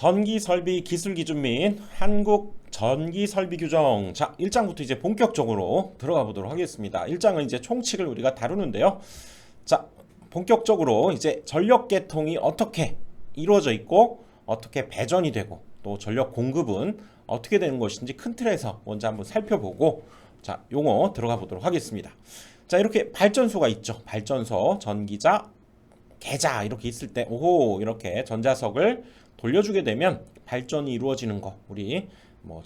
전기설비 기술기준 및 한국 전기설비규정. 자, 1장부터 이제 본격적으로 들어가 보도록 하겠습니다. 1장은 이제 총칙을 우리가 다루는데요. 자, 본격적으로 이제 전력계통이 어떻게 이루어져 있고 어떻게 배전이 되고 또 전력 공급은 어떻게 되는 것인지 큰 틀에서 먼저 한번 살펴보고, 자, 용어 들어가 보도록 하겠습니다. 자, 이렇게 발전소가 있죠. 발전소, 전기자, 계자 이렇게 있을 때 오호 이렇게 전자석을 돌려주게 되면 발전이 이루어지는 거, 우리 뭐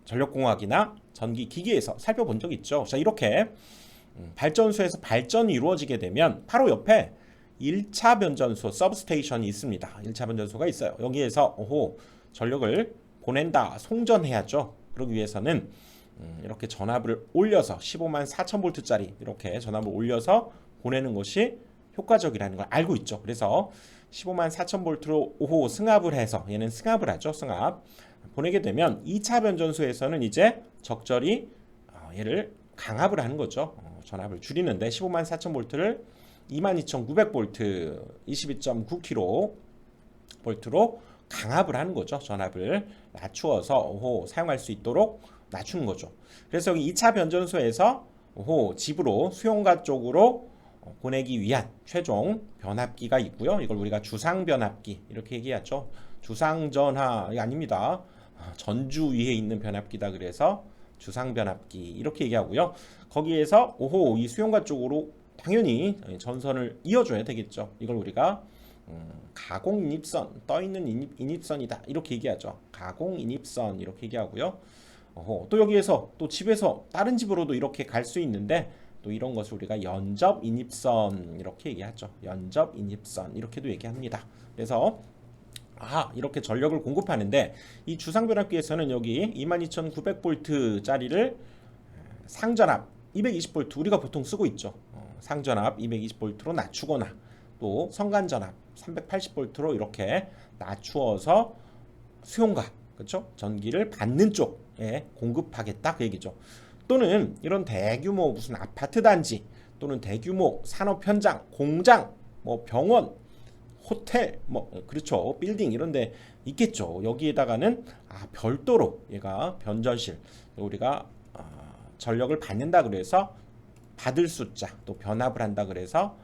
전력공학이나 전기기기에서 살펴본 적 있죠. 자, 이렇게 발전소에서 발전이 이루어지게 되면 바로 옆에 1차 변전소 서브스테이션이 있습니다. 1차 변전소가 있어요. 여기에서 오호 전력을 보낸다, 송전해야죠. 그러기 위해서는 이렇게 전압을 올려서 15만 4천 볼트짜리 이렇게 전압을 올려서 보내는 것이 효과적이라는 걸 알고 있죠. 그래서 15만 4천 볼트로 오호 승합을 해서, 얘는 승합을 하죠. 승합 보내게 되면 2차 변전소에서는 이제 적절히 얘를 강압을 하는 거죠. 전압을 줄이는데 15만 4천 볼트를 22,900 볼트 22.9kV 볼트로 강압을 하는 거죠. 전압을 낮추어서 오호 사용할 수 있도록 낮추는 거죠. 그래서 여기 2차 변전소에서 오호 집으로 수용가 쪽으로 보내기 위한 최종 변압기가 있고요. 이걸 우리가 주상 변압기 이렇게 얘기하죠. 주상 전하가 아닙니다. 전주 위에 있는 변압기다. 그래서 주상 변압기 이렇게 얘기하고요. 거기에서 오호 이 수용가 쪽으로 당연히 전선을 이어줘야 되겠죠. 이걸 우리가 가공 인입선, 떠 있는 인입선이다 이렇게 얘기하죠. 가공 인입선 이렇게 얘기하고요. 또 여기에서 또 집에서 다른 집으로도 이렇게 갈 수 있는데, 또 이런 것을 우리가 연접 인입선 이렇게 얘기하죠. 연접 인입선 이렇게도 얘기합니다. 그래서 이렇게 전력을 공급하는데, 이 주상변압기에서는 여기 22,900V 짜리를 상전압 220V 우리가 보통 쓰고 있죠. 상전압 220V로 낮추거나 또 성간전압 380V로 이렇게 낮추어서 수용가, 그렇죠? 전기를 받는 쪽에 공급하겠다 그 얘기죠. 또는 이런 대규모 무슨 아파트 단지 또는 대규모 산업 현장, 공장, 뭐 병원, 호텔, 뭐 그렇죠, 빌딩 이런 데 있겠죠. 여기에다가는 별도로 얘가 변전실, 우리가 전력을 받는다 그래서 받을 숫자, 또 변압을 한다 그래서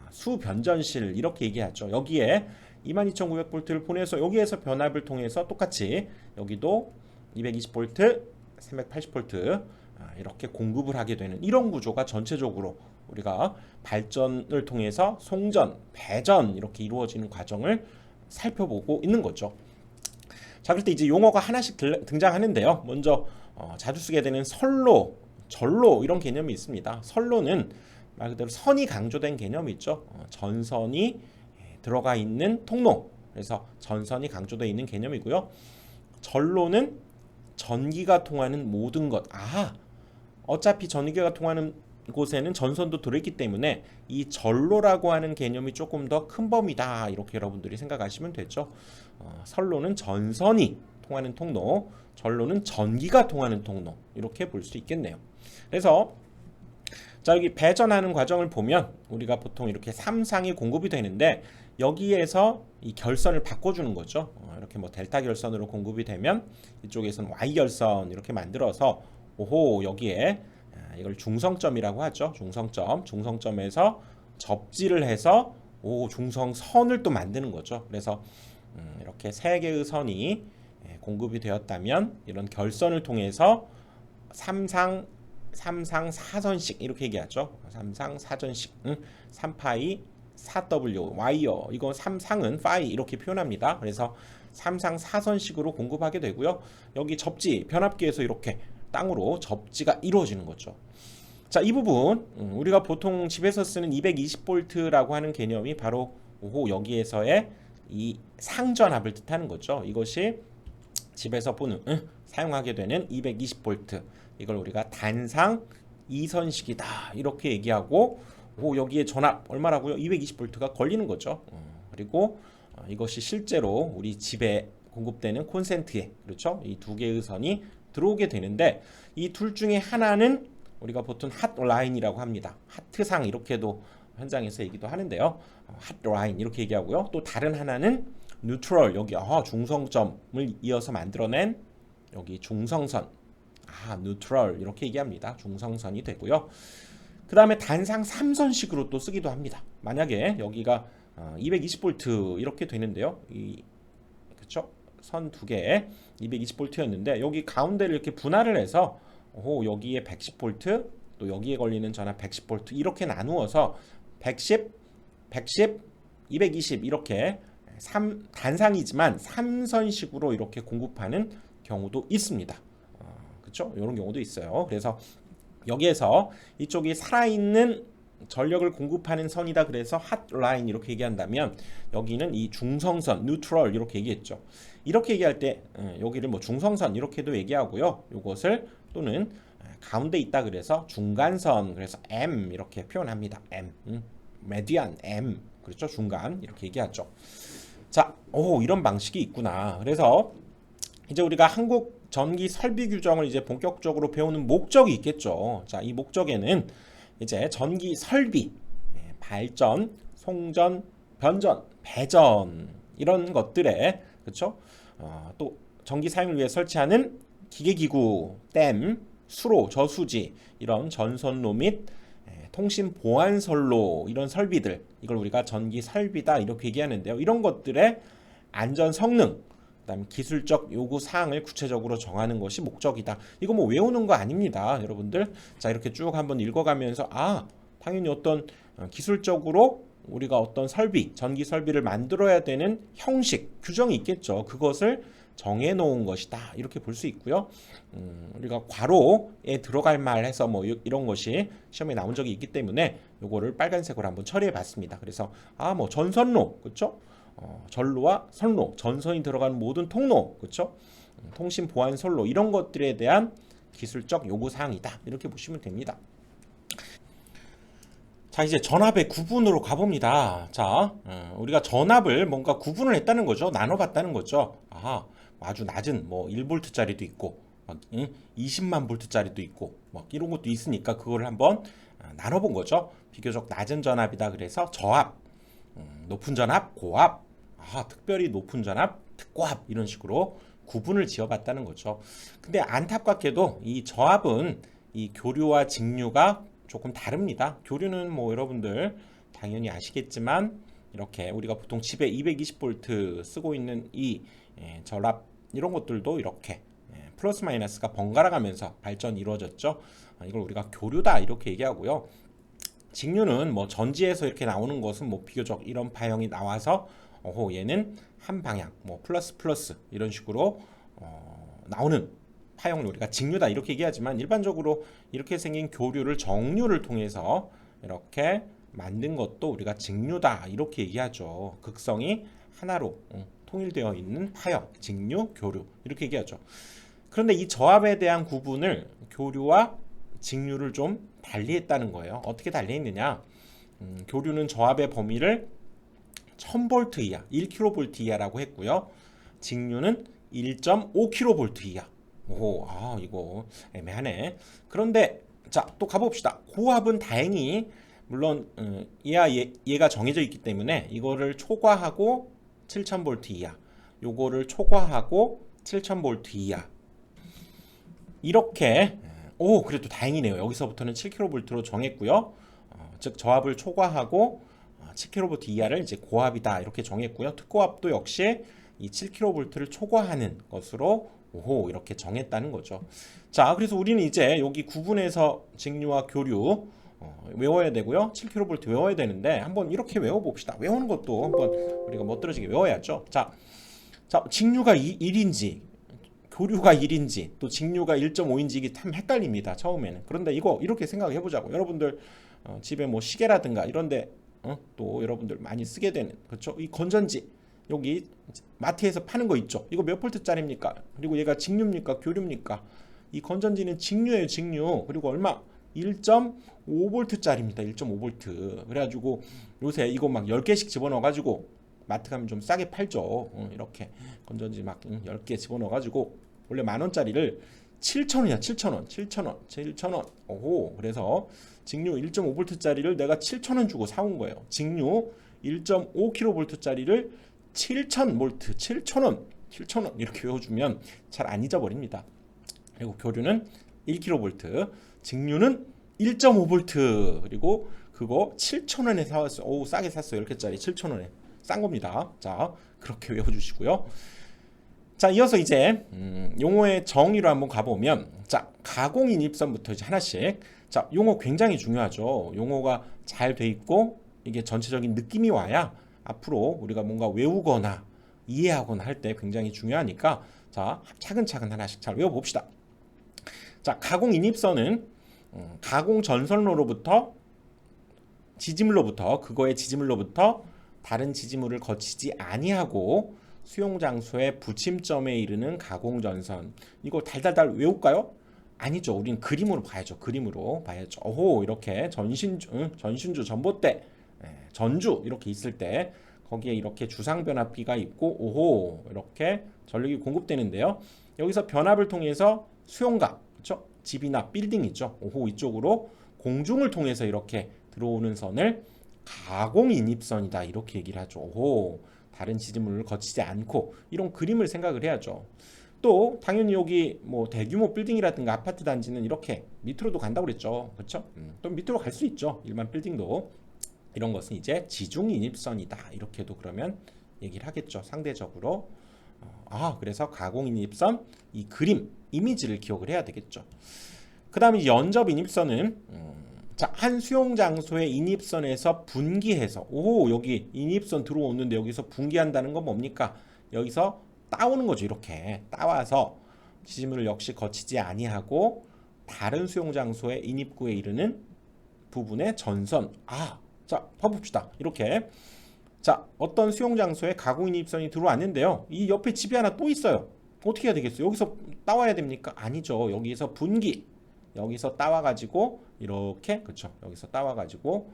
수변전실 이렇게 얘기하죠. 여기에 22,900V를 보내서 여기에서 변압을 통해서 똑같이 여기도 220V, 380V 이렇게 공급을 하게 되는 이런 구조가 전체적으로 우리가 발전을 통해서 송전, 배전 이렇게 이루어지는 과정을 살펴보고 있는 거죠. 자, 그럴 때 이제 용어가 하나씩 등장하는데요. 먼저 자주 쓰게 되는 선로, 전로 이런 개념이 있습니다. 선로는 말 그대로 선이 강조된 개념이 있죠. 전선이 들어가 있는 통로, 그래서 전선이 강조되어 있는 개념이고요. 전로는 전기가 통하는 모든 것. 어차피 전기가 통하는 곳에는 전선도 들어있기 때문에 이 전로라고 하는 개념이 조금 더 큰 범위다 이렇게 여러분들이 생각하시면 되죠. 선로는 전선이 통하는 통로, 전로는 전기가 통하는 통로 이렇게 볼 수 있겠네요. 그래서 자, 여기 배전하는 과정을 보면 우리가 보통 이렇게 3상이 공급이 되는데, 여기에서 이 결선을 바꿔주는 거죠. 이렇게 뭐 델타 결선으로 공급이 되면 이쪽에서는 Y 결선 이렇게 만들어서 오호 여기에 이걸 중성점이라고 하죠. 중성점에서 접지를 해서 중성선을 또 만드는 거죠. 그래서 이렇게 세 개의 선이 공급이 되었다면 이런 결선을 통해서 3상 4선식 이렇게 얘기하죠. 3상 4전식 3파이 4W 와이어, 이거 3상은 파이 이렇게 표현합니다. 그래서 3상 4선식으로 공급하게 되고요. 여기 접지 변압기에서 이렇게 땅으로 접지가 이루어지는 거죠. 자, 이 부분 우리가 보통 집에서 쓰는 220V라고 하는 개념이 바로 여기에서의 이 상전압을 뜻하는 거죠. 이것이 집에서 보는 사용하게 되는 220V, 이걸 우리가 단상 2선식이다 이렇게 얘기하고, 여기에 전압 얼마라고요? 220V가 걸리는 거죠. 그리고 이것이 실제로 우리 집에 공급되는 콘센트에, 그렇죠? 이 두 개의 선이 들어오게 되는데, 이 둘 중에 하나는 우리가 보통 핫라인이라고 합니다. 하트상 이렇게도 현장에서 얘기도 하는데요. 핫라인 이렇게 얘기하고요. 또 다른 하나는 뉴트럴 여기 중성점을 이어서 만들어낸 여기 중성선 뉴트럴 이렇게 얘기합니다. 중성선이 되고요. 그 다음에 단상 3선식으로 또 쓰기도 합니다. 만약에 여기가 220V 이렇게 되는데요. 그쵸? 선 두 개에 220V였는데 여기 가운데를 이렇게 분할을 해서 여기에 110V 또 여기에 걸리는 전압 110V 이렇게 나누어서 110, 110, 220 이렇게 단상이지만 3선식으로 이렇게 공급하는 경우도 있습니다. 그렇죠? 이런 경우도 있어요. 그래서 여기에서 이쪽이 살아있는 전력을 공급하는 선이다. 그래서 핫라인 이렇게 얘기한다면 여기는 이 중성선, 뉴트럴 이렇게 얘기했죠. 이렇게 얘기할 때 여기를 뭐 중성선 이렇게도 얘기하고요. 이것을 또는 가운데 있다 그래서 중간선 그래서 M 이렇게 표현합니다. M, 메디안 M 그렇죠? 중간 이렇게 얘기하죠. 자, 이런 방식이 있구나. 그래서 이제 우리가 한국 전기 설비 규정을 이제 본격적으로 배우는 목적이 있겠죠. 자, 이 목적에는 이제 전기 설비, 발전, 송전, 변전, 배전 이런 것들에 그렇죠? 또 전기 사용을 위해 설치하는 기계기구, 댐, 수로, 저수지 이런 전선로 및 통신 보안선로 이런 설비들 이걸 우리가 전기 설비다 이렇게 얘기하는데요. 이런 것들의 안전 성능 그다음에 기술적 요구 사항을 구체적으로 정하는 것이 목적이다. 이거 뭐 외우는 거 아닙니다, 여러분들. 자, 이렇게 쭉 한번 읽어가면서 당연히 어떤 기술적으로 우리가 어떤 설비, 전기 설비를 만들어야 되는 형식, 규정이 있겠죠. 그것을 정해놓은 것이다. 이렇게 볼 수 있고요. 우리가 괄호에 들어갈 말 해서 뭐 이런 것이 시험에 나온 적이 있기 때문에 요거를 빨간색으로 한번 처리해봤습니다. 그래서 뭐 전선로, 그렇죠? 전로와 선로, 전선이 들어가는 모든 통로, 그렇죠? 통신 보안 선로 이런 것들에 대한 기술적 요구 사항이다. 이렇게 보시면 됩니다. 자, 이제 전압의 구분으로 가봅니다. 자, 우리가 전압을 뭔가 구분을 했다는 거죠. 나눠봤다는 거죠. 아주 낮은 뭐 1V짜리도 있고 막 20만 V짜리도 있고 막 이런 것도 있으니까 그걸 한번 나눠본 거죠. 비교적 낮은 전압이다. 그래서 저압, 높은 전압, 고압, 특별히 높은 전압, 특고압 이런 식으로 구분을 지어봤다는 거죠. 근데 안타깝게도 이 저압은 이 교류와 직류가 조금 다릅니다. 교류는 뭐 여러분들 당연히 아시겠지만 이렇게 우리가 보통 집에 220V 쓰고 있는 이 전압 이런 것들도 이렇게 플러스 마이너스가 번갈아 가면서 발전이 이루어졌죠. 이걸 우리가 교류다 이렇게 얘기하고요. 직류는 뭐 전지에서 이렇게 나오는 것은 뭐 비교적 이런 파형이 나와서 얘는 한 방향 뭐 플러스 플러스 이런 식으로 나오는 파형을 우리가 직류다 이렇게 얘기하지만 일반적으로 이렇게 생긴 교류를 정류를 통해서 이렇게 만든 것도 우리가 직류다 이렇게 얘기하죠. 극성이 하나로 통일되어 있는 파형, 직류, 교류 이렇게 얘기하죠. 그런데 이 저압에 대한 구분을 교류와 직류를 좀 달리했다는 거예요. 어떻게 달리했느냐? 교류는 저압의 범위를 1000V 이하, 1kV 이하라고 했고요. 직류는 1.5kV 이하. 이거 애매하네. 그런데 자, 또 가봅시다. 고압은 다행히 물론 얘가 정해져 있기 때문에 이거를 초과하고 7000V 이하, 요거를 초과하고 7000V 이하 이렇게 그래도 다행이네요. 여기서부터는 7kV로 정했고요. 즉 저압을 초과하고 7kV 이하를 이제 고압이다 이렇게 정했고요. 특고압도 역시 이 7kV를 초과하는 것으로 이렇게 정했다는 거죠. 자, 그래서 우리는 이제 여기 구분해서 직류와 교류 외워야 되고요. 7kV 외워야 되는데 한번 이렇게 외워봅시다. 외우는 것도 한번 우리가 멋들어지게 외워야죠. 자, 직류가 1인지 교류가 1인지 또 직류가 1.5인지 이게 참 헷갈립니다. 처음에는. 그런데 이거 이렇게 생각해 보자고. 여러분들 집에 뭐 시계라든가 이런데 또 여러분들 많이 쓰게 되는 그렇죠? 이 건전지 여기 마트에서 파는 거 있죠. 이거 몇 볼트짜리입니까? 그리고 얘가 직류입니까? 교류입니까? 이 건전지는 직류예요, 직류. 그리고 얼마? 1.5V짜리입니다. 1.5V. 그래가지고 요새 이거 막 10개씩 집어넣어가지고 마트 가면 좀 싸게 팔죠. 이렇게 건전지 막 10개 집어넣어가지고 원래 10,000원짜리를 7,000원이야. 7,000원. 그래서 직류 1.5V짜리를 내가 7,000원 주고 사온 거예요. 직류 1.5kV짜리를 7000V, 7000원 이렇게 외워주면 잘 안 잊어버립니다. 그리고 교류는 1kV, 직류는 1.5V, 그리고 그거 7,000원에 사왔어요. 오, 싸게 샀어요. 이렇게짜리 7,000원에 싼 겁니다. 자, 그렇게 외워주시고요. 자, 이어서 이제 용어의 정의로 한번 가보면, 자, 가공인입선부터 이제 하나씩. 자, 용어 굉장히 중요하죠. 용어가 잘 돼 있고 이게 전체적인 느낌이 와야 앞으로 우리가 뭔가 외우거나 이해하거나 할 때 굉장히 중요하니까, 자, 차근차근 하나씩 잘 외워봅시다. 자, 가공인입선은 가공 전선로로부터 지지물로부터, 그거의 지지물로부터 다른 지지물을 거치지 아니하고 수용 장소의 부침점에 이르는 가공 전선. 이거 달달달 외울까요? 아니죠. 우린 그림으로 봐야죠. 그림으로 봐야죠. 오호, 이렇게 전신주, 전봇대, 전주 이렇게 있을 때 거기에 이렇게 주상 변압기가 있고, 오호, 이렇게 전력이 공급되는데요. 여기서 변압을 통해서 수용각, 그렇죠? 집이나 빌딩 있죠. 오호, 이쪽으로 공중을 통해서 이렇게 들어오는 선을 가공인입선이다, 이렇게 얘기를 하죠. 오호, 다른 지지물을 거치지 않고, 이런 그림을 생각을 해야죠. 또 당연히 여기 뭐 대규모 빌딩이라든가 아파트 단지는 이렇게 밑으로도 간다고 그랬죠. 그렇죠? 또 밑으로 갈 수 있죠. 일반 빌딩도. 이런 것은 이제 지중인입선이다, 이렇게도 그러면 얘기를 하겠죠. 상대적으로. 그래서 가공인입선, 이 그림, 이미지를 기억을 해야 되겠죠. 그 다음에 연접인입선은 자, 한 수용 장소의 인입선에서 분기해서, 오, 여기 인입선 들어오는데 여기서 분기한다는 건 뭡니까? 여기서 따오는 거죠. 이렇게 따와서 지지물을 역시 거치지 아니하고 다른 수용 장소의 인입구에 이르는 부분의 전선. 자, 봐봅시다. 이렇게, 자, 어떤 수용 장소에 가공인입선이 들어왔는데요. 이 옆에 집이 하나 또 있어요. 어떻게 해야 되겠어요? 여기서 따와야 됩니까? 아니죠. 여기서 분기, 여기서 따와가지고 이렇게, 그렇죠? 여기서 따와가지고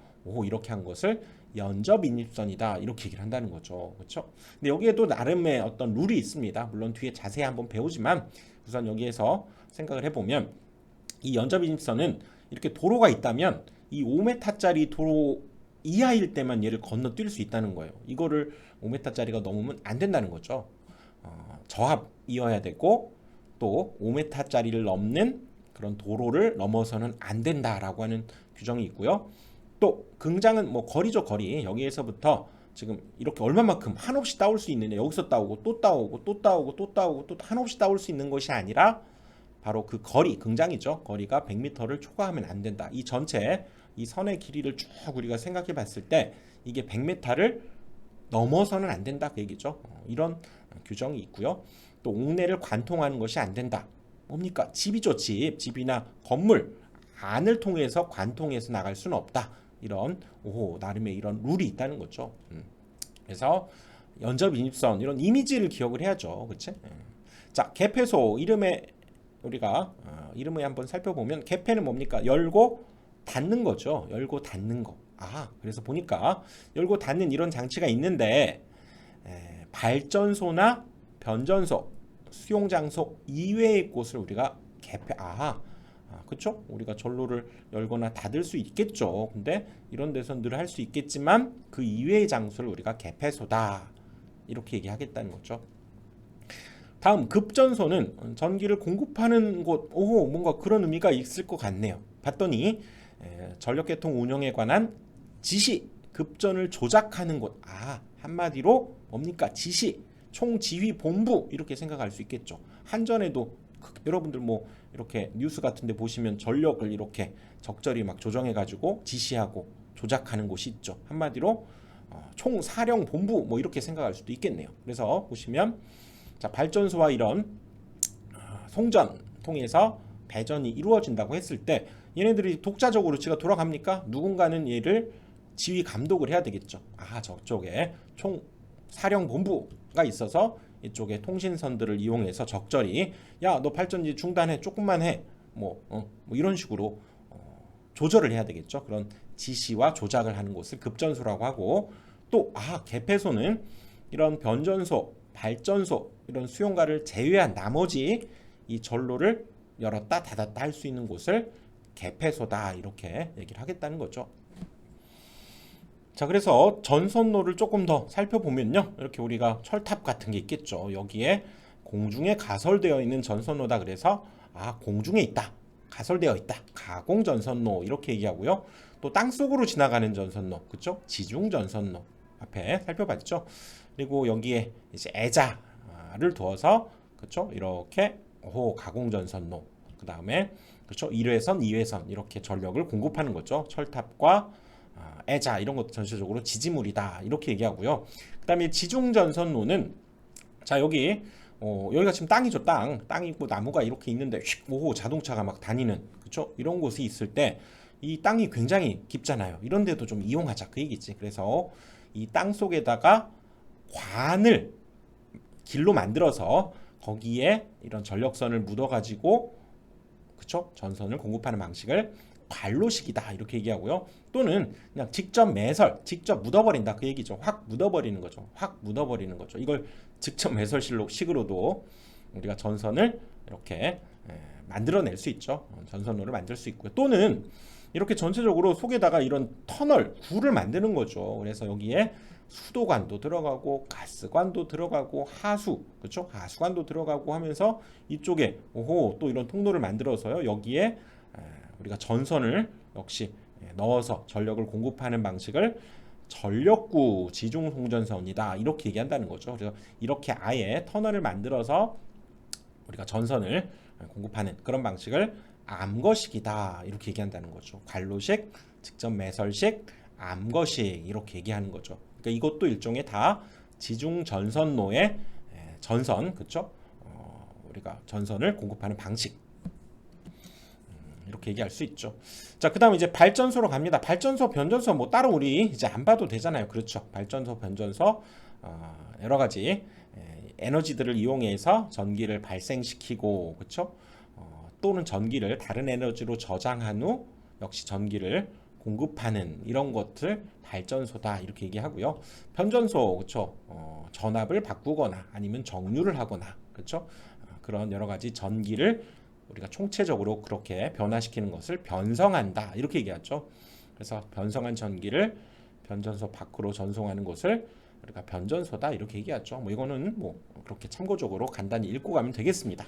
이렇게 한 것을 연접인입선이다, 이렇게 얘기를 한다는 거죠. 그렇죠? 근데 여기에도 나름의 어떤 룰이 있습니다. 물론 뒤에 자세히 한번 배우지만 우선 여기에서 생각을 해보면, 이 연접인입선은 이렇게 도로가 있다면 이 5m짜리 도로 이하일 때만 얘를 건너뛸 수 있다는 거예요. 이거를 5m짜리가 넘으면 안 된다는 거죠. 저합이어야 되고, 또 5m짜리를 넘는 그런 도로를 넘어서는 안 된다라고 하는 규정이 있고요. 또 긍장은 뭐 거리죠, 거리. 여기에서부터 지금 이렇게 얼마만큼 한없이 따올 수 있느냐, 여기서 따오고 또 따오고 또 따오고 또 따오고 또 한없이 따올 수 있는 것이 아니라 바로 그 거리, 긍장이죠. 거리가 100m를 초과하면 안 된다. 이 전체 이 선의 길이를 쭉 우리가 생각해 봤을 때 이게 100m를 넘어서는 안 된다, 그 얘기죠. 이런 규정이 있고요. 또 옥내를 관통하는 것이 안 된다. 뭡니까? 집이죠. 집이나 건물 안을 통해서 관통해서 나갈 수는 없다. 이런 나름의 이런 룰이 있다는 거죠. 그래서 연접인입선, 이런 이미지를 기억을 해야죠. 그렇지? 자, 개폐소 이름에 우리가 이름을 한번 살펴보면, 개폐는 뭡니까? 열고 닫는 거죠. 열고 닫는 거. 그래서 보니까 열고 닫는 이런 장치가 있는데, 발전소나 변전소, 수용장소 이외의 곳을 우리가 개폐. 그렇죠? 우리가 전로를 열거나 닫을 수 있겠죠. 근데 이런 데서 늘 할 수 있겠지만 그 이외의 장소를 우리가 개폐소다, 이렇게 얘기하겠다는 거죠. 다음, 급전소는 전기를 공급하는 곳. 뭔가 그런 의미가 있을 것 같네요. 봤더니 전력계통 운영에 관한 지시, 급전을 조작하는 곳. 한마디로 뭡니까? 지시, 총지휘본부, 이렇게 생각할 수 있겠죠. 한전에도 여러분들 뭐 이렇게 뉴스 같은 데 보시면 전력을 이렇게 적절히 막 조정해 가지고 지시하고 조작하는 곳이 있죠. 한마디로 총사령본부, 뭐 이렇게 생각할 수도 있겠네요. 그래서 보시면, 자, 발전소와 이런 송전 통해서 배전이 이루어진다고 했을 때 얘네들이 독자적으로 지가 돌아갑니까? 누군가는 얘를 지휘 감독을 해야 되겠죠. 저쪽에 총사령본부가 있어서 이쪽에 통신선들을 이용해서 적절히, 야, 너 발전기 중단해, 조금만 해, 뭐 이런 식으로 조절을 해야 되겠죠. 그런 지시와 조작을 하는 곳을 급전소라고 하고, 또 개폐소는 이런 변전소, 발전소, 이런 수용가를 제외한 나머지 이 전로를 열었다 닫았다 할 수 있는 곳을 개폐소다, 이렇게 얘기를 하겠다는 거죠. 자, 그래서 전선로를 조금 더 살펴보면요. 이렇게 우리가 철탑 같은 게 있겠죠. 여기에 공중에 가설되어 있는 전선로다. 그래서 공중에 있다. 가설되어 있다. 가공 전선로 이렇게 얘기하고요. 또 땅속으로 지나가는 전선로, 그렇죠? 지중 전선로 앞에 살펴봤죠. 그리고 여기에 이제 애자를 두어서 그렇죠? 이렇게 가공 전선로. 그다음에 그렇죠? 1회선, 2회선 이렇게 전력을 공급하는 거죠. 철탑과 애자 이런 것도 전체적으로 지지물이다 이렇게 얘기하고요. 그다음에 지중전선로는 자 여기가 지금 땅이죠. 땅이 있고 나무가 이렇게 있는데 자동차가 막 다니는 그렇죠? 이런 곳이 있을 때 이 땅이 굉장히 깊잖아요. 이런 데도 좀 이용하자 그 얘기지. 그래서 이 땅 속에다가 관을 길로 만들어서 거기에 이런 전력선을 묻어가지고 그쵸? 전선을 공급하는 방식을 관로식이다 이렇게 얘기하고요. 또는 그냥 직접 매설, 직접 묻어버린다 그 얘기죠. 확 묻어버리는 거죠. 확 묻어버리는 거죠. 이걸 직접 매설식으로도 우리가 전선을 이렇게 만들어낼 수 있죠. 전선로를 만들 수 있고요. 또는 이렇게 전체적으로 속에다가 이런 터널, 구를 만드는 거죠. 그래서 여기에 수도관도 들어가고 가스관도 들어가고 그렇죠? 하수관도 들어가고 하면서 이쪽에 또 이런 통로를 만들어서요. 여기에 우리가 전선을 역시 넣어서 전력을 공급하는 방식을 전력구 지중 송전선이다 이렇게 얘기한다는 거죠. 그래서 이렇게 아예 터널을 만들어서 우리가 전선을 공급하는 그런 방식을 암거식이다 이렇게 얘기한다는 거죠. 관로식, 직접 매설식, 암거식 이렇게 얘기하는 거죠. 그러니까 이것도 일종의 다 지중 전선로의 전선, 그렇죠? 우리가 전선을 공급하는 방식 이렇게 얘기할 수 있죠. 자, 그다음에 이제 발전소로 갑니다. 발전소, 변전소 뭐 따로 우리 이제 안 봐도 되잖아요. 그렇죠? 발전소, 변전소 여러 가지 에너지들을 이용해서 전기를 발생시키고 그렇죠? 또는 전기를 다른 에너지로 저장한 후 역시 전기를 공급하는 이런 것들 발전소다 이렇게 얘기하고요. 변전소 그렇죠? 전압을 바꾸거나 아니면 정류를 하거나 그렇죠? 그런 여러 가지 전기를 우리가 총체적으로 그렇게 변화시키는 것을 변성한다 이렇게 얘기하죠. 그래서 변성한 전기를 변전소 밖으로 전송하는 것을 우리가 변전소다 이렇게 얘기하죠. 뭐 이거는 뭐 그렇게 참고적으로 간단히 읽고 가면 되겠습니다.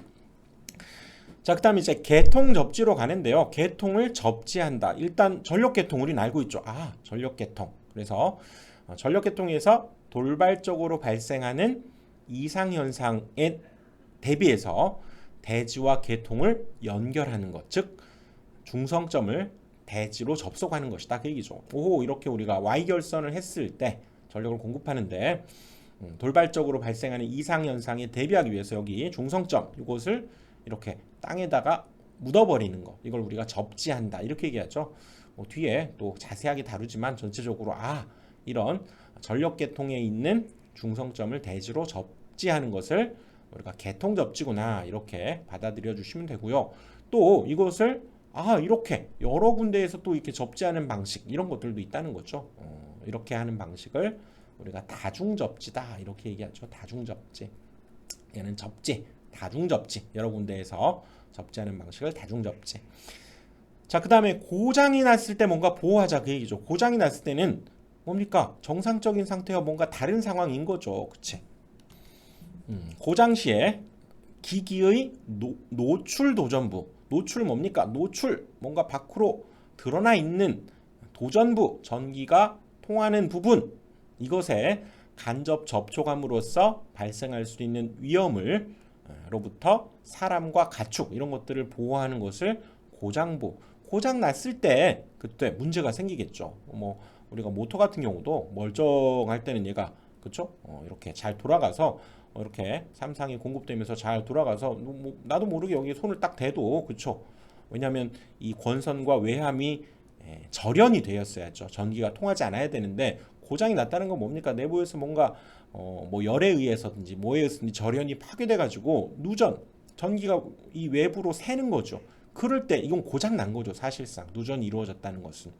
자, 그다음에 이제 개통 접지로 가는데요. 개통을 접지한다. 일단 전력 개통 우리는 알고 있죠. 전력 개통. 그래서 전력 개통에서 돌발적으로 발생하는 이상 현상에 대비해서 대지와 개통을 연결하는 것, 즉 중성점을 대지로 접속하는 것이다 그 얘기죠. 이렇게 우리가 Y결선을 했을 때 전력을 공급하는데 돌발적으로 발생하는 이상 현상에 대비하기 위해서 여기 중성점 이곳을 이렇게 땅에다가 묻어버리는 거, 이걸 우리가 접지한다 이렇게 얘기하죠. 뒤에 또 자세하게 다루지만 전체적으로 이런 전력 개통에 있는 중성점을 대지로 접지하는 것을 우리가 개통 접지구나 이렇게 받아들여 주시면 되고요. 또 이것을 이렇게 여러 군데에서 또 이렇게 접지하는 방식 이런 것들도 있다는 거죠. 이렇게 하는 방식을 우리가 다중접지다 이렇게 얘기하죠. 다중접지. 얘는 접지, 다중접지. 여러 군데에서 접지하는 방식을 다중접지. 자, 그 다음에 고장이 났을 때 뭔가 보호하자 그 얘기죠. 고장이 났을 때는 뭡니까? 정상적인 상태와 뭔가 다른 상황인 거죠. 그치? 고장 시에 기기의 노출 도전부. 노출 뭡니까? 노출, 뭔가 밖으로 드러나 있는 도전부, 전기가 통하는 부분, 이것에 간접 접촉함으로써 발생할 수 있는 위험을 로부터 사람과 가축 이런 것들을 보호하는 것을 고장부. 고장 났을 때 그때 문제가 생기겠죠. 뭐 우리가 모터 같은 경우도 멀쩡할 때는 얘가 그렇죠? 이렇게 잘 돌아가서 이렇게 삼상이 공급되면서 잘 돌아가서 나도 모르게 여기 손을 딱 대도 그렇죠? 왜냐하면 이 권선과 외함이 절연이 되었어야죠. 전기가 통하지 않아야 되는데 고장이 났다는 건 뭡니까? 내부에서 뭔가 뭐 열에 의해서든지 뭐에 의해서든지 절연이 파괴돼 가지고 누전, 전기가 이 외부로 새는 거죠. 그럴 때 이건 고장 난 거죠. 사실상 누전이 이루어졌다는 것은.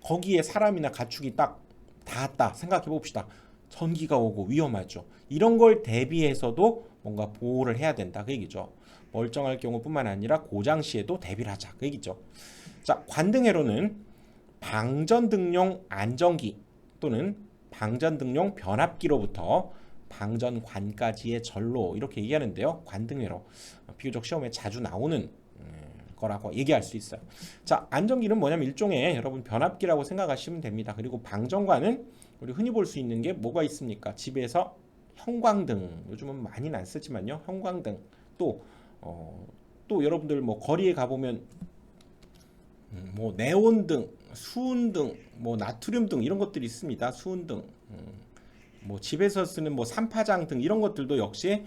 거기에 사람이나 가축이 딱 닿았다 생각해 봅시다. 전기가 오고 위험하죠. 이런 걸 대비해서도 뭔가 보호를 해야 된다 그 얘기죠. 멀쩡할 경우뿐만 아니라 고장 시에도 대비를 하자 그 얘기죠. 자, 관등회로는 방전등용 안전기, 또는 방전 등용 변압기로부터 방전관까지의 전로 이렇게 얘기하는데요. 관등회로 비교적 시험에 자주 나오는 거라고 얘기할 수 있어요. 자, 안전기는 뭐냐면 일종의 여러분 변압기라고 생각하시면 됩니다. 그리고 방전관은 우리 흔히 볼 수 있는 게 뭐가 있습니까? 집에서 형광등, 요즘은 많이는 안 쓰지만요. 형광등, 또 여러분들 뭐 거리에 가보면 뭐 네온등, 수은등, 뭐 나트륨등 이런 것들이 있습니다. 수은등, 뭐 집에서 쓰는 뭐 삼파장등 이런 것들도 역시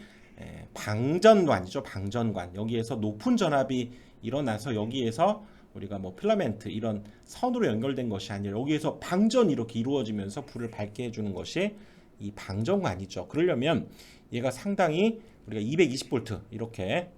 방전관이죠. 방전관. 여기에서 높은 전압이 일어나서 여기에서 우리가 뭐 필라멘트 이런 선으로 연결된 것이 아니라 여기에서 방전이 이렇게 이루어지면서 불을 밝게 해주는 것이 이 방전관이죠. 그러려면 얘가 상당히 우리가 220V 이렇게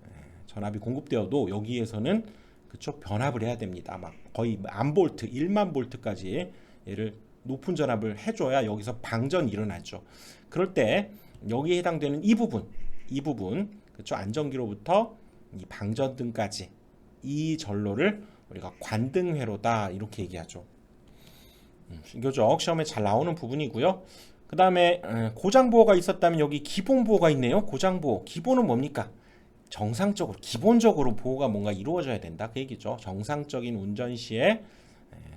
전압이 공급되어도 여기에서는 그쵸 변압을 해야 됩니다. 막 거의 1000V, 1만 볼트까지 얘를 높은 전압을 해줘야 여기서 방전이 일어나죠. 그럴 때 여기에 해당되는 이 부분 그쵸 안전기로부터 이 방전등까지 이 전로를 우리가 관등회로다 이렇게 얘기하죠. 비교적 시험에 잘 나오는 부분이고요. 그 다음에 고장보호가 있었다면 여기 기본보호가 있네요. 고장보호. 기본은 뭡니까? 정상적으로 기본적으로 보호가 뭔가 이루어져야 된다 그 얘기죠. 정상적인 운전 시에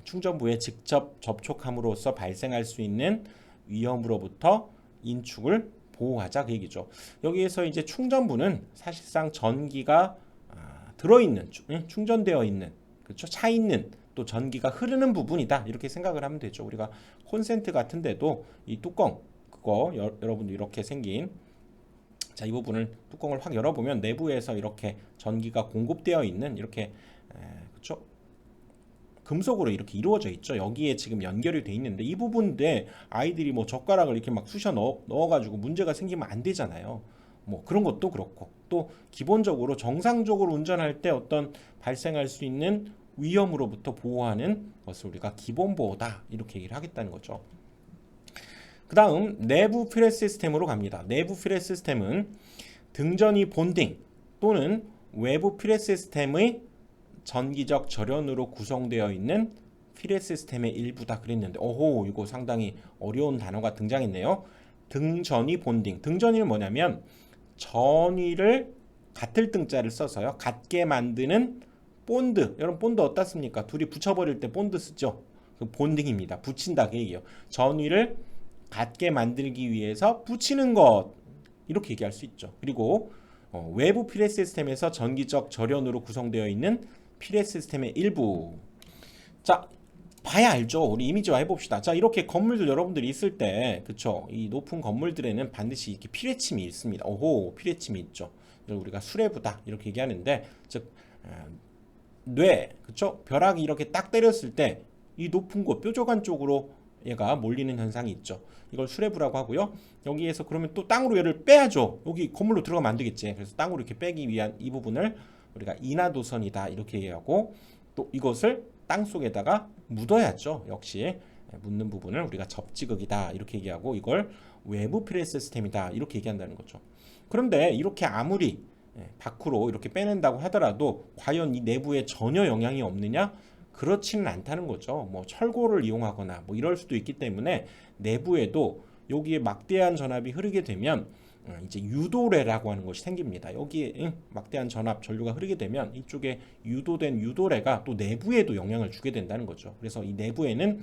충전부에 직접 접촉함으로써 발생할 수 있는 위험으로부터 인축을 보호하자 그 얘기죠. 여기에서 이제 충전부는 사실상 전기가 들어있는 충전되어 있는 그렇죠 차 있는 또 전기가 흐르는 부분이다 이렇게 생각을 하면 되죠. 우리가 콘센트 같은데도 이 뚜껑 그거 여러분도 이렇게 생긴 자, 이 부분을 뚜껑을 확 열어보면 내부에서 이렇게 전기가 공급되어 있는 이렇게 그렇죠? 금속으로 이렇게 이루어져 있죠. 여기에 지금 연결이 돼 있는데 이 부분인데 아이들이 뭐 젓가락을 이렇게 막 쑤셔 넣어가지고 문제가 생기면 안 되잖아요. 뭐 그런 것도 그렇고 또 기본적으로 정상적으로 운전할 때 어떤 발생할 수 있는 위험으로부터 보호하는 것을 우리가 기본 보호다 이렇게 얘기를 하겠다는 거죠. 그 다음 내부 필렛 시스템으로 갑니다. 내부 필렛 시스템은 등전이 본딩 또는 외부 필렛 시스템의 전기적 절연으로 구성되어 있는 필렛 시스템의 일부다 그랬는데 오호 이거 상당히 어려운 단어가 등장했네요. 등전이 본딩. 등전이는 뭐냐면 전위를 같을 등자를 써서요. 같게 만드는 본드. 여러분 본드 어떻습니까? 둘이 붙여버릴 때 본드 쓰죠. 그 본딩입니다. 붙인다 그 얘기예요. 전위를 같게 만들기 위해서 붙이는 것 이렇게 얘기할 수 있죠. 그리고 외부 필렛 시스템에서 전기적 절연으로 구성되어 있는 필렛 시스템의 일부. 자, 봐야 알죠. 우리 이미지화 해봅시다. 자, 이렇게 건물들 여러분들이 있을 때, 그쵸? 이 높은 건물들에는 반드시 이렇게 피뢰침이 있습니다. 오호, 피뢰침이 있죠. 우리가 수레부다 이렇게 얘기하는데, 즉 뇌, 그쵸? 벼락이 이렇게 딱 때렸을 때 이 높은 곳, 뾰족한 쪽으로 얘가 몰리는 현상이 있죠. 이걸 수레부라고 하고요. 여기에서 그러면 또 땅으로 얘를 빼야죠. 여기 건물로 들어가면 안 되겠지. 그래서 땅으로 이렇게 빼기 위한 이 부분을 우리가 인하도선이다 이렇게 얘기하고 또 이것을 땅 속에다가 묻어야죠. 역시 묻는 부분을 우리가 접지극이다 이렇게 얘기하고 이걸 외부 필렛 시스템이다 이렇게 얘기한다는 거죠. 그런데 이렇게 아무리 밖으로 이렇게 빼낸다고 하더라도 과연 이 내부에 전혀 영향이 없느냐? 그렇지는 않다는 거죠. 뭐 철골을 이용하거나 뭐 이럴 수도 있기 때문에 내부에도 여기에 막대한 전압이 흐르게 되면 이제 유도래라고 하는 것이 생깁니다. 여기에 막대한 전압 전류가 흐르게 되면 이쪽에 유도된 유도래가 또 내부에도 영향을 주게 된다는 거죠. 그래서 이 내부에는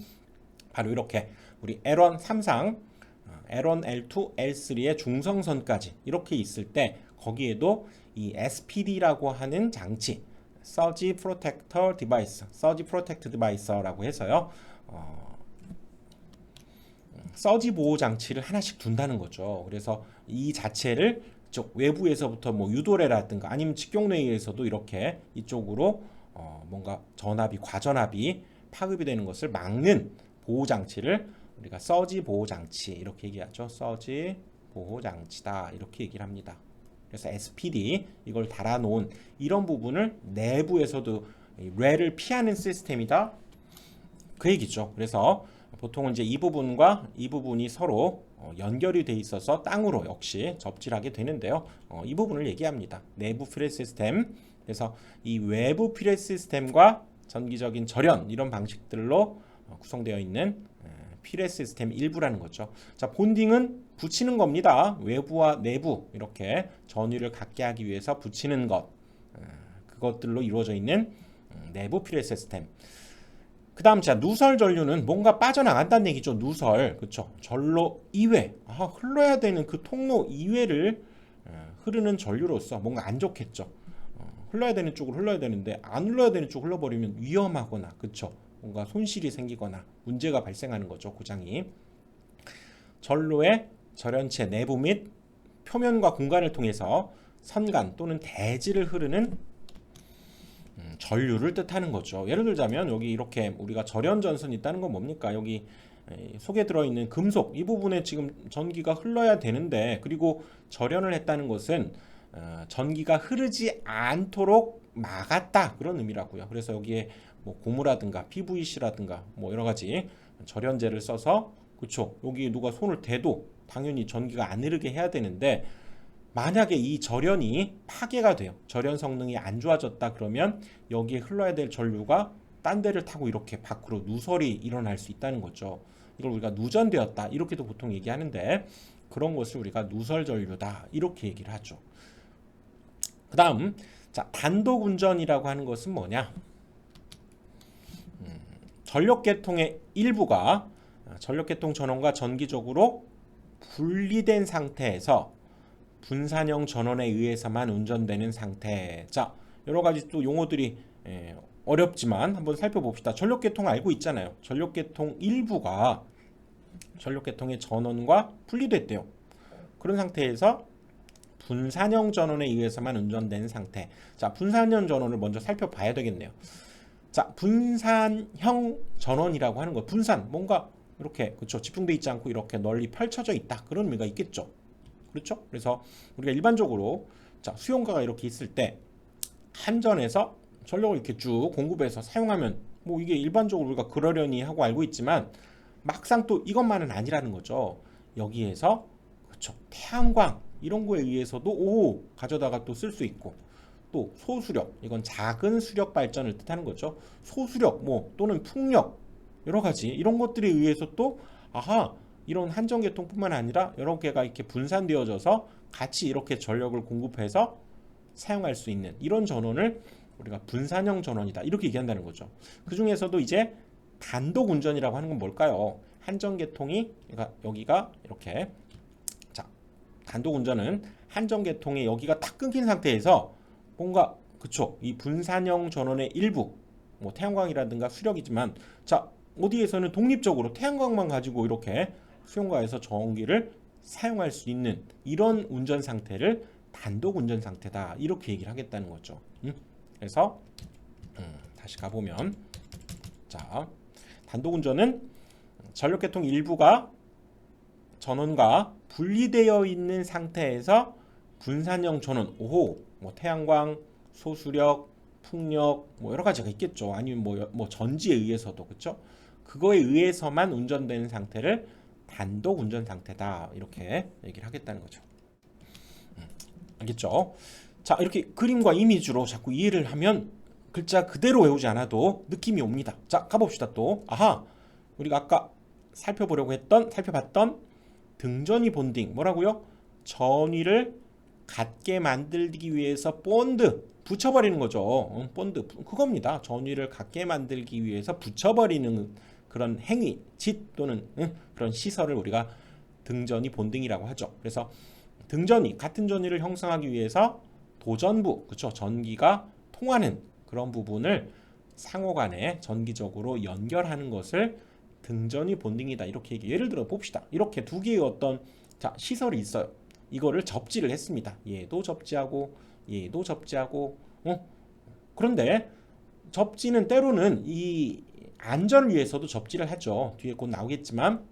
바로 이렇게 우리 L1 3상 L1, L2, L3의 중성선까지 이렇게 있을 때 거기에도 이 SPD라고 하는 장치 Surge Protector Device, Surge Protect Device라고 해서요. 서지 보호 장치를 하나씩 둔다는 거죠. 그래서 이 자체를 즉 외부에서부터 뭐 유도래라든가 아니면 직경내에서도 이렇게 이쪽으로 뭔가 전압이 과전압이 파급이 되는 것을 막는 보호 장치를 우리가 서지 보호 장치 이렇게 얘기하죠. 서지 보호 장치다 이렇게 얘기를 합니다. 그래서 SPD 이걸 달아놓은 이런 부분을 내부에서도 뇌를 피하는 시스템이다 그 얘기죠. 그래서 보통은 이제 이 부분과 이 부분이 서로 연결이 돼 있어서 땅으로 역시 접질하게 되는데요. 이 부분을 얘기합니다. 내부 필렛 시스템. 그래서 이 외부 필렛 시스템과 전기적인 절연 이런 방식들로 구성되어 있는 필요해 시스템 일부라는 거죠. 자, 본딩은 붙이는 겁니다. 외부와 내부 이렇게 전위를 갖게 하기 위해서 붙이는 것, 그것들로 이루어져 있는 내부 필요해 시스템. 그 다음 자, 누설 전류는 뭔가 빠져나간다는 얘기죠. 누설, 그쵸? 전로 이외, 흘러야 되는 그 통로 이외를 흐르는 전류로서 뭔가 안 좋겠죠. 흘러야 되는 쪽으로 흘러야 되는데 안 흘러야 되는 쪽 흘러버리면 위험하거나, 그쵸? 뭔가 손실이 생기거나 문제가 발생하는 거죠. 고장이. 전로의 절연체 내부 및 표면과 공간을 통해서 선간 또는 대지를 흐르는 전류를 뜻하는 거죠. 예를 들자면 여기 이렇게 우리가 절연 전선이 있다는 건 뭡니까? 여기 속에 들어있는 금속 이 부분에 지금 전기가 흘러야 되는데, 그리고 절연을 했다는 것은 전기가 흐르지 않도록 막았다, 그런 의미라고요. 그래서 여기에 뭐 고무라든가 PVC라든가 뭐 여러 가지 절연제를 써서, 그쵸, 여기 누가 손을 대도 당연히 전기가 안 흐르게 해야 되는데, 만약에 이 절연이 파괴가 돼요. 절연 성능이 안 좋아졌다 그러면 여기에 흘러야 될 전류가 딴 데를 타고 이렇게 밖으로 누설이 일어날 수 있다는 거죠. 이걸 우리가 누전되었다 이렇게도 보통 얘기하는데, 그런 것을 우리가 누설 전류다 이렇게 얘기를 하죠. 그 다음, 자, 단독 운전이라고 하는 것은 뭐냐? 전력계통의 일부가 전력계통 전원과 전기적으로 분리된 상태에서 분산형 전원에 의해서만 운전되는 상태. 자, 여러 가지 또 용어들이 어렵지만 한번 살펴봅시다. 전력계통 알고 있잖아요. 전력계통 일부가 전력계통의 전원과 분리됐대요. 그런 상태에서 분산형 전원에 의해서만 운전되는 상태. 자, 분산형 전원을 먼저 살펴봐야 되겠네요. 자, 분산형 전원이라고 하는 거, 분산, 뭔가 이렇게, 그렇죠, 집중돼 있지 않고 이렇게 널리 펼쳐져 있다, 그런 의미가 있겠죠. 그렇죠? 그래서 우리가 일반적으로 자, 수용가가 이렇게 있을 때 한전에서 전력을 이렇게 쭉 공급해서 사용하면 뭐 이게 일반적으로 우리가 그러려니 하고 알고 있지만, 막상 또 이것만은 아니라는 거죠. 여기에서, 그렇죠, 태양광 이런 거에 의해서도 가져다가 또 쓸 수 있고, 또 소수력, 이건 작은 수력 발전을 뜻하는 거죠. 소수력 뭐 또는 풍력 여러 가지 이런 것들에 의해서 또 이런 한전계통뿐만 아니라 여러 개가 이렇게 분산되어져서 같이 이렇게 전력을 공급해서 사용할 수 있는 이런 전원을 우리가 분산형 전원이다 이렇게 얘기한다는 거죠. 그 중에서도 이제 단독 운전이라고 하는 건 뭘까요? 한전계통이, 그러니까 여기가 이렇게, 자, 단독 운전은 한전계통의 여기가 탁 끊긴 상태에서 뭔가, 그쵸, 이 분산형 전원의 일부, 뭐 태양광이라든가 수력이지만, 자, 어디에서는 독립적으로 태양광만 가지고 이렇게 수용가에서 전기를 사용할 수 있는 이런 운전 상태를 단독 운전 상태다 이렇게 얘기를 하겠다는 거죠. 그래서 다시 가보면, 자, 단독 운전은 전력계통 일부가 전원과 분리되어 있는 상태에서 분산형 전원, 뭐 태양광, 소수력, 풍력, 뭐 여러 가지가 있겠죠. 아니면 뭐 전지에 의해서도, 그렇죠? 그거에 의해서만 운전되는 상태를 단독 운전 상태다 이렇게 얘기를 하겠다는 거죠. 알겠죠? 자, 이렇게 그림과 이미지로 자꾸 이해를 하면 글자 그대로 외우지 않아도 느낌이 옵니다. 자, 가봅시다. 또 우리가 아까 살펴봤던 등전위 본딩, 뭐라고요? 전위를 갖게 만들기 위해서 본드 붙여버리는 거죠. 본드 그겁니다. 전위를 갖게 만들기 위해서 붙여버리는 그런 행위, 짓 또는 그런 시설을 우리가 등전위 본딩이라고 하죠. 그래서 등전위, 같은 전위를 형성하기 위해서 도전부, 그렇죠, 전기가 통하는 그런 부분을 상호간에 전기적으로 연결하는 것을 등전위 본딩이다 이렇게 얘기. 예를 들어 봅시다. 이렇게 두 개의 어떤 시설이 있어요. 이거를 접지를 했습니다. 얘도 접지하고 얘도 접지하고. 그런데 접지는 때로는 이 안전을 위해서도 접지를 하죠. 뒤에 곧 나오겠지만,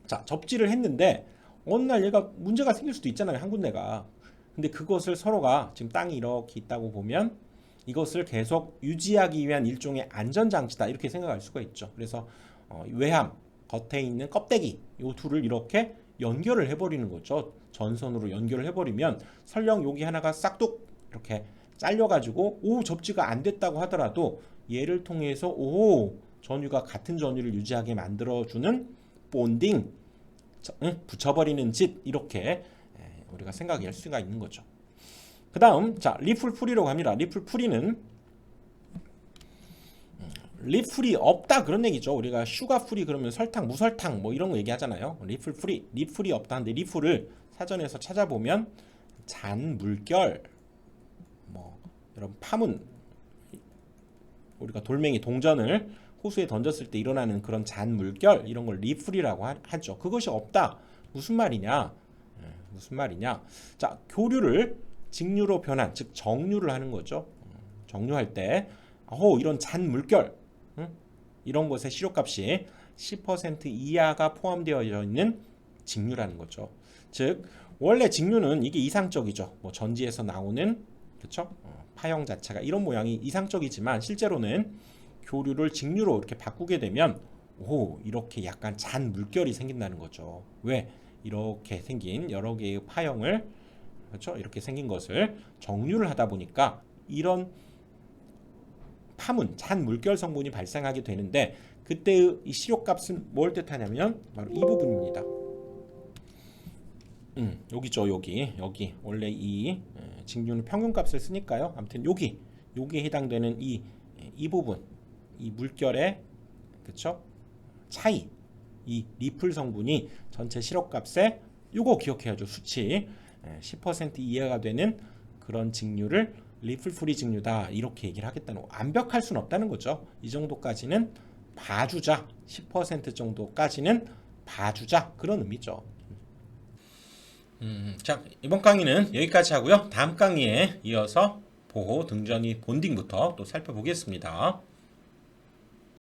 자, 접지를 했는데 어느 날 얘가 문제가 생길 수도 있잖아요, 한 군데가. 근데 그것을 서로가 지금 땅이 이렇게 있다고 보면 이것을 계속 유지하기 위한 일종의 안전장치다 이렇게 생각할 수가 있죠. 그래서 외함, 겉에 있는 껍데기 이 둘을 이렇게 연결을 해버리는 거죠. 전선으로 연결을 해버리면 설령 여기 하나가 싹둑 이렇게 잘려가지고 접지가 안 됐다고 하더라도 얘를 통해서 전유가 같은 전유를 유지하게 만들어주는 본딩 붙여버리는 짓 이렇게 우리가 생각할 수가 있는 거죠. 그 다음 자 리플 프리로 갑니다. 리플 프리는 리플이 없다 그런 얘기죠. 우리가 슈가 프리 그러면 설탕, 무설탕 뭐 이런 거 얘기하잖아요. 리플 프리, 리플이 없다는데 리플을 사전에서 찾아보면 잔 물결, 뭐 이런 파문, 우리가 돌멩이 동전을 호수에 던졌을 때 일어나는 그런 잔 물결 이런 걸 리플이라고 하죠. 그것이 없다. 무슨 말이냐? 무슨 말이냐? 자 교류를 직류로 변환, 즉 정류를 하는 거죠. 정류할 때 이런 잔 물결 이런 것의 시료값이 10% 이하가 포함되어 있는 직류라는 거죠. 즉 원래 직류는 이게 이상적이죠. 뭐 전지에서 나오는 그렇죠? 파형 자체가 이런 모양이 이상적이지만 실제로는 교류를 직류로 이렇게 바꾸게 되면 이렇게 약간 잔 물결이 생긴다는 거죠. 왜? 이렇게 생긴 여러 개의 파형을 그렇죠? 이렇게 생긴 것을 정류를 하다 보니까 이런 파문, 잔 물결 성분이 발생하게 되는데 그때의 이 시료값은 뭘 뜻하냐면 바로 이 부분입니다. 여기죠. 여기 원래 이 직류는 평균값을 쓰니까요. 아무튼 여기에 해당되는 이 부분, 이 물결의 그쵸 차이, 이 리플 성분이 전체 시료값에 요거 기억해야죠. 수치 10% 이하가 되는 그런 직류를 리플 프리 직류다 이렇게 얘기를 하겠다는 거. 완벽할 수는 없다는 거죠. 이 정도까지는 봐주자. 10% 정도까지는 봐주자 그런 의미죠. 자 이번 강의는 여기까지 하고요. 다음 강의에 이어서 보호 등전이 본딩부터 또 살펴보겠습니다.